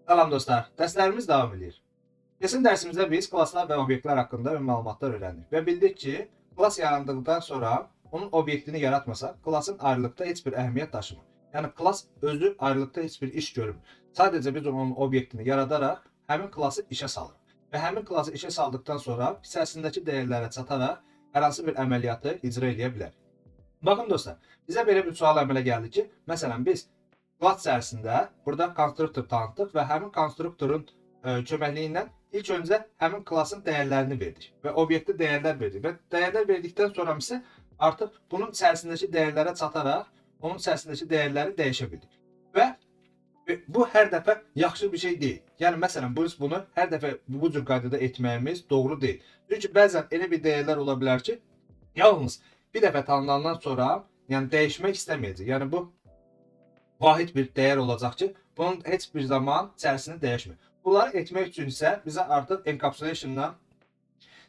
Salam dostlar, dərslərimiz davam edir. Keçən dərsimizdə biz klasslar və obyektlər haqqında məlumatlar öyrəndik və bildik ki, klass yarandıqdan sonra onun obyektini yaratmasaq, klassın ayrılıqda heç bir əhəmiyyət daşımır. Yəni klass özü ayrılıqda heç bir iş görmür. Sadəcə biz onun obyektini yaradaraq həmin klassı işə salırıq və həmin klassı işə saldıqdan sonra içərisindəki dəyərlərə çataraq hər hansı bir əməliyyatı icra edə bilərik. Baxın dostlar, bizə belə bir sual əmələ gəldi ki, məsələn biz klass içərisində burada konstruktor tanıtdıq və həmin konstruktorun köməkliyi ilə ilk öncə həmin klassın dəyərlərini verdik və obyekti dəyərlər verdik və dəyərlər verdikdən sonra isə artıq bunun içərisindəki dəyərlərə çataraq onun içərisindəki dəyərləri dəyişə bildik. Və bu hər dəfə yaxşı bir şey deyil. Yəni məsələn biz bunu hər dəfə bu cür qaydada etməyimiz doğru deyil. Çünki bəzən elə bir dəyərlər ola bilər ki, yalnız bir dəfə tanımlanandan sonra yəni dəyişmək istəməyəcək. Yəni bu vahid bir dəyər olacaq ki, bunun heç bir zaman içərisini dəyişmir. Bunları etmək üçün isə bizə artıq encapsulation-dan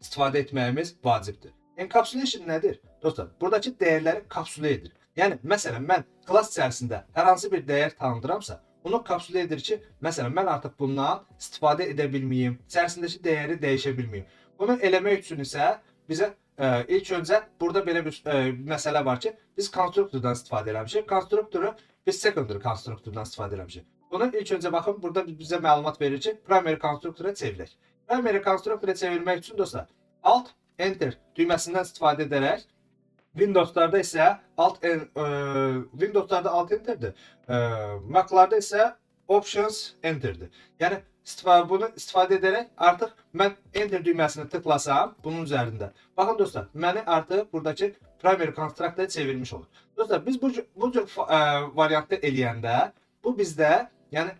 istifadə etməyimiz vacibdir. Encapsulation nədir? Dostlar, buradakı dəyərləri kapsülə edir. Yəni, məsələn, mən klass içərisində hər hansı bir dəyər tanıdıramsa, onu kapsülə edir ki, məsələn, mən artıq bundan istifadə edə bilməyim, içərisindəki dəyəri dəyişə bilməyim. Bunu eləmək üçün isə bizə ilk öncə burada belə bir məsələ var ki, biz konstruktordan istifadə eləmişik. Konstruktoru biz secondary konstruktordan istifadə eləmişik. Bunu ilk öncə baxın, burada bizə məlumat verir ki, primary konstruktora çevirək. Primary konstruktora çevirmək üçün dostlar, Alt Enter düyməsindən istifadə edərək, Windows'larda isə Windows'larda Alt Enter'dir, Mac'larda isə Options Enter'dir. Yəni bunu istifadə edərək artıq mən Enter düyməsini tıklasam bunun üzərində. Baxın dostlar, məni artıq buradakı primary konstruktora çevirmiş olur. Dostlar, biz bu cür variantda eləyəndə bu bizdə, yəni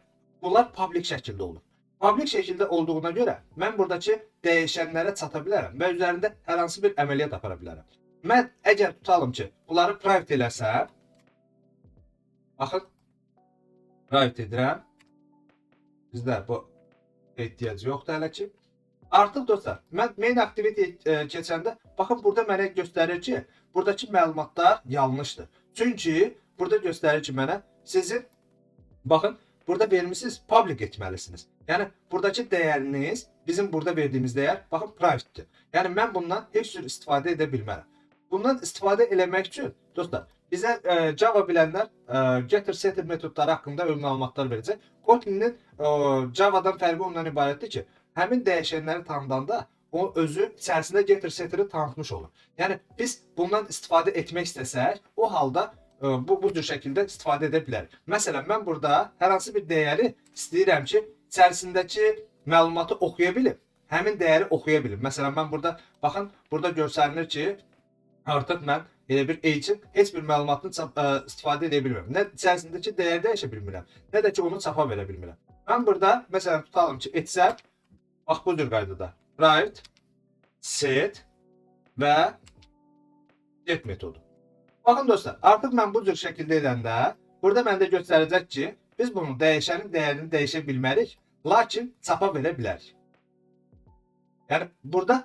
bunlar public şəkildə olur. Public şəkildə olduğuna görə mən buradakı dəyişənlərə çata bilərəm və üzərində hər hansı bir əməliyyat apara bilərəm. Mən əgər tutalım ki, bunları private eləsəm, baxın, private edirəm. Bizdə bu ehtiyac yoxdur hələ ki. Artıq dostlar, mən main activity keçəndə, baxın burada mənə göstərir ki, buradakı məlumatlar yanlışdır. Çünki burada göstərir ki, mənə sizin, baxın, burada vermişsiniz, public etməlisiniz. Yəni, buradakı dəyəriniz, bizim burada verdiyimiz dəyər, baxın, private'dir. Yəni, mən bundan heç cür istifadə edə bilmərəm. Bundan istifadə eləmək üçün, dostlar, bizə Java bilənlər getter setter metodları haqqında ön məlumatlar verəcək. Kotlin'in Java'dan fərqi ondan ibarətdir ki, həmin dəyişənləri tanıdanda o özü içərisində getter setter'ı tanıtmış olur. Yəni biz bundan istifadə etmək istəsək, o halda bu cür şəkildə istifadə edə bilərik. Məsələn, mən burada hər hansı bir dəyəri istəyirəm ki, içərisindəki məlumatı oxuya bilim, həmin dəyəri oxuya bilim. Məsələn, mən burada, baxın, burada göstərilir ki, artıq mən elə bir H-in heç bir məlumatını istifadə edə bilmirəm. Nə içərisindəki dəyəri dəyişə bilmirəm, nə də ki onu çapa verə bilmirəm. Mən burada, məsələn, tutalım ki, etsəm, bax bu cür qaydada write, set və get metodu. Baxın dostlar, artıq mən bu cür şəkildə edəndə, burada məndə göstərəcək ki, biz bunu dəyişənin dəyərini dəyişə bilmərik, lakin çapa verə bilərik. Yəni, burada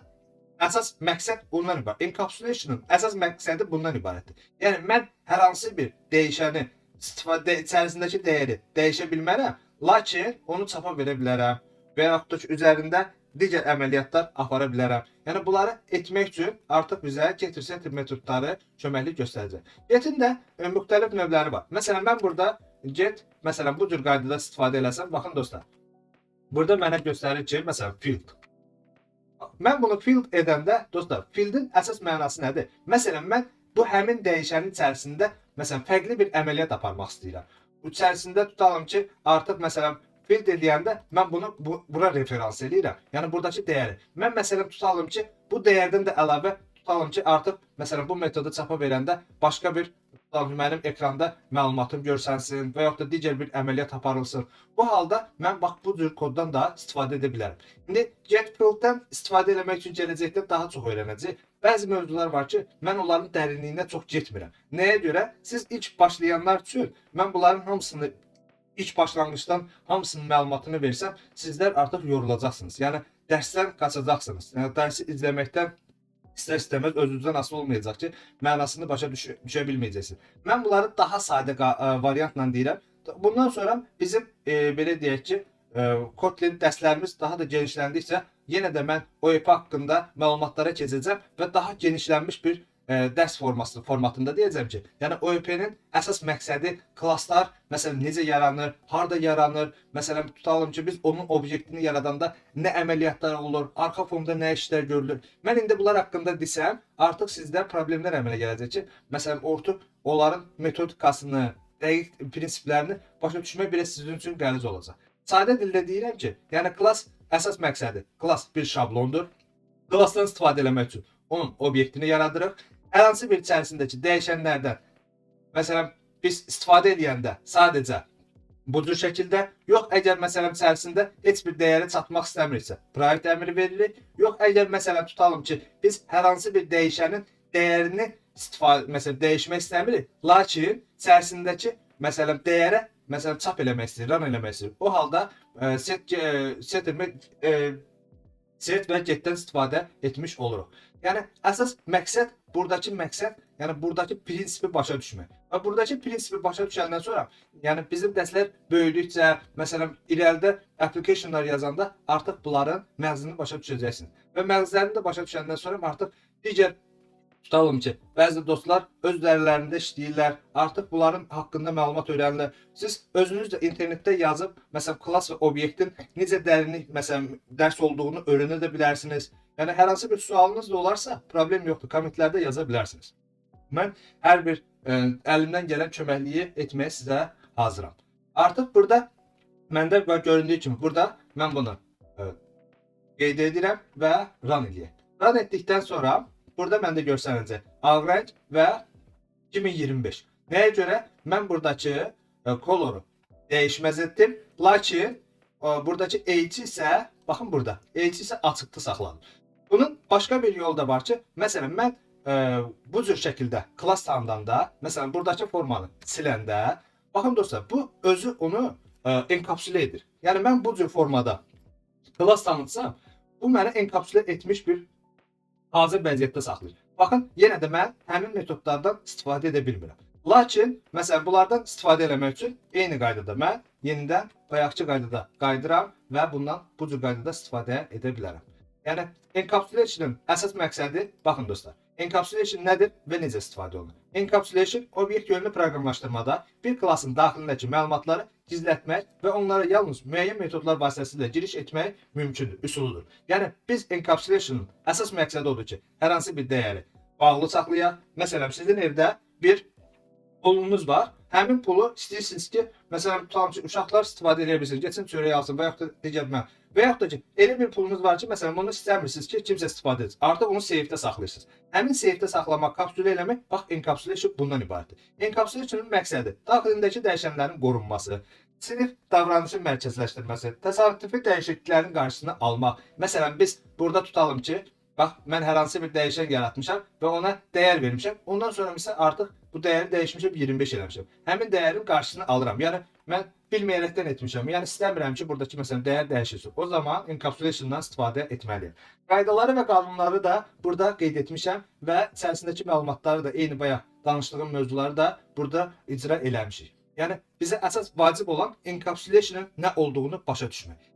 əsas məqsəd bundan ibarət. Encapsulation'ın əsas məqsədi bundan ibarətdir. Yəni, mən hər hansı bir dəyişəni içərisindəki dəyəri dəyişə bilmərəm, lakin onu çapa verə bilərəm və yaxud da ki, üzərində digər əməliyyatlar apara bilərəm. Yəni, bunları etmək üçün artıq bizə getter setter metodları köməklik göstərəcək. Get'in də müxtəlif növləri var. Məsələn, mən burada get, məsələn, bu cür qaydada istifadə eləsəm, baxın dostlar, burada mənə göstərir ki, məsələn, field. Mən bunu field edəndə, dostlar, fieldin əsas mənası nədir? Məsələn, mən bu həmin dəyişənin içərisində, məsələn, fərqli bir əməliyyat aparmaq istəyirəm. Bu içərisində tutalım ki, artıq, məsələn, field edəndə mən bunu bura referans eləyirəm. Yəni, buradakı dəyəri. Mən, məsələn, tutalım ki, bu dəyərdən də əlavə tutalım ki, artıq, məsələn, bu metodu çapa verəndə başqa bir, mənim ekranda məlumatım görsənsin və yaxud da digər bir əməliyyat aparılsın. Bu halda mən bax bu cür koddan da istifadə edə bilərəm. İndi getField'dən istifadə etmək üçün gələcəkdə daha çox öyrənəcəyik. Bəzi mövzular var ki, mən onların dərinliyinə çox getmirəm. Nəyə görə? Siz ilk başlayanlar üçün mən bunların hamısını ilk başlanğıçdan hamısının məlumatını versəm, sizlər artıq yorulacaqsınız. Yəni dərsdən qaçacaqsınız. Yəni dərsi izləməkdən İstər-istəməz özünüzdən asılı olmayacaq ki, mənasını başa düşə bilməyəcəksiniz. Mən bunları daha sadə variantla deyirəm. Bundan sonra bizim belə deyək ki, Kotlin dərslərimiz daha da genişləndikcə yenə də mən OEP haqqında məlumatlara keçəcəm və daha genişlənmiş bir dərs formatında deyəcəm ki, yəni OEP-nin əsas məqsədi klasslar məsələn necə yaranır, harda yaranır, məsələn tutalım ki, biz onun obyektini yaradanda nə əməliyyatlar olur, arxa fonda nə işlər görülür. Mən indi bunlar haqqında desəm, artıq sizdə problemlər əmələ gələcək ki, məsələn orta onların metodikasını, dəqiq prinsiplərini başa düşmək biraz sizin üçün qəliz olacaq. Sadə dildə deyirəm ki, yəni klass əsas məqsədi, klass bir şablondur. Klassdan istifadə etmək üçün onun obyektini yaradırıq. Hər hansı bir içərisindəki dəyişənlərdən, məsələn, biz istifadə edəndə sadəcə bu cür şəkildə, yox əgər məsələn içərisində heç bir dəyəri çatmaq istəmiriksə, private əmri veririk. Yox əgər məsələn tutalım ki, biz hər hansı bir dəyişənin dəyərini məsələn dəyişmək istəmirik, lakin içərisindəki məsələn dəyərə məsələn çap eləmək istəyir, run eləmək istəyir. O halda set və getdən istifadə etmiş oluruq. Yəni əsas məqsəd, buradakı məqsəd, yəni buradakı prinsipi başa düşmək. Və buradakı prinsipi başa düşəndən sonra, yəni bizim dərslər böyüdükcə, məsələn irəlidə applicationlar yazanda artıq bunların məğzini başa düşəcəksiniz. Və məğzlərini də başa düşəndən sonra artıq digər tutalım ki, bəzi dostlar öz dərlərində işləyirlər, artıq bunların haqqında məlumat öyrənirlər. Siz özünüz də internetdə yazıb, məsələn, klass və obyektin necə dərinlik, məsələn, dərs olduğunu öyrənə də bilərsiniz. Yəni, hər hansı bir sualınız da olarsa, problem yoxdur, kommentlərdə yaza bilərsiniz. Mən hər bir əlimdən gələn köməkliyi etməyə sizə hazıram. Artıq burada, məndə göründüyü kimi, burada mən bunu qeyd edirəm və run edəyəm. Run etdikdən sonra, burada məndə görsənəcək Ağrəng və 2025. Nəyə görə? Mən buradakı koloru dəyişməz etdim. Lakin buradakı H isə, baxın burada, H isə açıqda saxlanır. Bunun başqa bir yolu da var ki, məsələn, mən bu cür şəkildə klass tanımdanda, məsələn, buradakı formanı siləndə, baxın dostlar, bu özü onu enkapsülə edir. Yəni, mən bu cür formada klass tanıtsam, bu məni enkapsülə etmiş bir hazır vəziyyətdə saxlayır. Baxın, yenə də mən həmin metodlardan istifadə edə bilmirəm. Lakin, məsələn, bunlardan istifadə etmək üçün eyni qaydada mən yenidən bayaqçı qaydada qaydıram və bundan bu cür qaydada istifadə edə bilərəm. Yəni, encapsulation'ın əsas məqsədi, baxın dostlar, encapsulation nədir və necə istifadə olunur? Encapsulation, obyekt yönlü proqramlaşdırmada bir klassın daxilindəki məlumatları gizlətmək və onlara yalnız müəyyən metodlar vasitəsilə giriş etmək mümkündür, üsuludur. Yəni, biz encapsulation'ın əsas məqsədi odur ki, hər hansı bir dəyəri bağlı saxlayaq. Məsələn, sizin evdə bir pulunuz var. Həmin pulu istəyirsiniz ki, məsələn, tutalım ki, uşaqlar istifadə edə bilsin, geçsin çörək alsın və yaxud da digər mən. Və yaxud da ki, elə bir pulunuz var ki, məsələn, bunu istəmirsiniz ki, kimsə istifadə etsin. Artıq onu safe'də saxlayırsınız. Həmin safe'də saxlamaq, kapsülə eləmək, bax, encapsulation bundan ibarətdir. Encapsulation'ın məqsədi daxilindəki dəyişənlərin qorunması, sinif davranışın mərkəzləşdirməsi, təsadüfi dəyişikliklərin qarşısını almaq. Məsələn, biz burada tutalım ki, bax, mən hər hansı bir dəyişən yaratmışam və ona dəyər vermişəm. Ondan sonra isə artıq bu dəyəri dəyişmişəm, 25 eləmişəm. Həmin dəyərin qarşısını alıram. Yəni, mən bilməyərəkdən etmişəm. Yəni, istəmirəm ki, buradakı məsələn, dəyər dəyişilsin. O zaman encapsulation'dan istifadə etməliyəm. Qaydaları və qanunları da burada qeyd etmişəm və içərisindəki məlumatları da, eyni bayaq danışdığım mövzuları da burada icra eləmişik. Yəni, bizə əsas vacib olan encapsulation'ın nə olduğunu başa düşmək.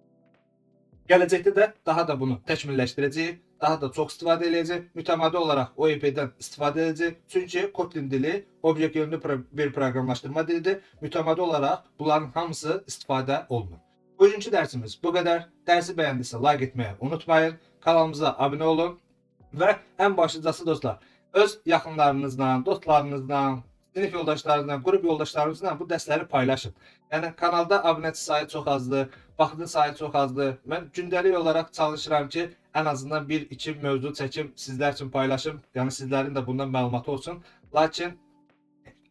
Gələcəkdə də daha da bunu təkmilləşdirəcəyik, daha da çox istifadə edəcəyik, mütəmadi olaraq OEP-dən istifadə edəcəyik. Çünki Kotlin dili obyekt yönlü bir proqramlaşdırma dilidir. Mütəmadi olaraq bunların hamısı istifadə olunur. Bugünkü dərsimiz bu qədər. Dərsi bəyəndinizsə like etməyi unutmayın. Kanalımıza abunə olun və ən başlıcası dostlar, öz yaxınlarınızla, dostlarınızla, sinif yoldaşlarınızla, qrup yoldaşlarınızla bu dərsləri paylaşın. Yəni kanalda abunəçi sayı çox azdır, baxıcı sayı çox azdır. Mən gündəlik olaraq çalışıram ki, ən azından 1-2 mövzu çəkim, sizlər üçün paylaşım. Yəni sizlərin də bundan məlumatı olsun. Lakin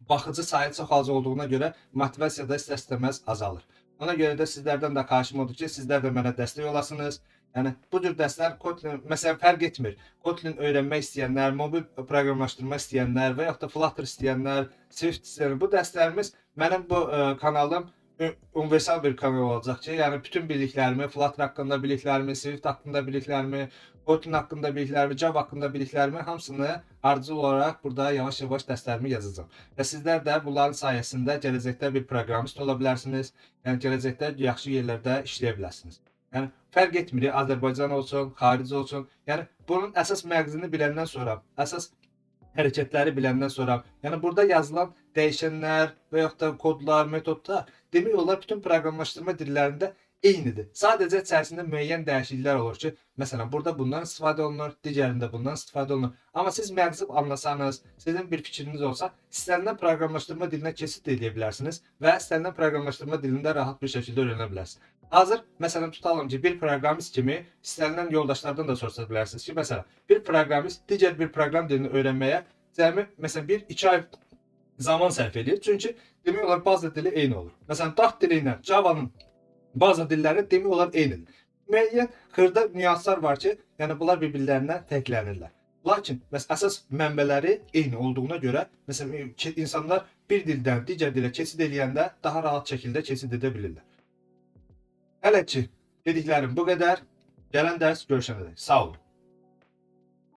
baxıcı sayı çox az olduğuna görə motivasiya da istər-istəməz azalır. Ona görə də sizlərdən də xahişim odur ki, sizlər də mənə dəstək olasınız. Yəni bu cür dərslər Kotlin məsələn fərq etmir. Kotlin öyrənmək istəyənlər, mobil proqramlaşdırma istəyənlər və yaxud da Flutter istəyənlər, Swift istəyənlər, bu dərslərimiz mənim bu kanalım universal bir kanal olacaq ki, yəni bütün biliklərimi, Flutter haqqında biliklərimi, Swift haqqında biliklərimi, Kotlin haqqında biliklərimi, Java haqqında biliklərimi hamısını ardıcıl olaraq burada yavaş-yavaş dərslərimi yazacağam. Və sizlər də bunların sayəsində gələcəkdə bir proqramist ola bilərsiniz. Yəni gələcəkdə yaxşı yerlərdə işləyə bilərsiniz. Yəni fərq etmir, Azərbaycan olsun, xarici olsun. Yəni bunun əsas məğzini biləndən sonra, əsas hərəkətləri biləndən sonra, yəni burada yazılan dəyişənlər və yaxud da kodlar, metodlar demək olar bütün proqramlaşdırma dillərində eynidir. Sadəcə içərisində müəyyən dəyişikliklər olur ki, məsələn burada bundan istifadə olunur, digərində bundan istifadə olunur. Amma siz məğzi anlasanız, sizin bir fikriniz olsa, istənilən proqramlaşdırma dilinə keçid edə bilərsiniz və istənilən proqramlaşdırma dilində rahat bir şəkildə öyrənə bilərsiniz. Hazır, məsələn tutalım ki, bir proqramist kimi istənilən yoldaşlardan da soruşa bilərsiniz ki, məsələn, bir proqramist digər bir proqram dilini öyrənməyə cəmi məsələn 1-2 ay zaman sərf edir. Çünki demək olar baza dili eyni olur. Məsələn, Dart dili ilə Java'nın baza dilləri demək olar eynidir. Müəyyən xırda nüanslar var ki, yəni bunlar bir-birlərindən fərqlənirlər. Lakin əsas mənbələri eyni olduğuna görə, məsələn, insanlar bir dildən digər dilə keçid edəndə daha rahat şəkildə keçid edə bilirlər. Hələ ki, dediklərim bu qədər. Gələn dərs görüşənədək. Sağ olun.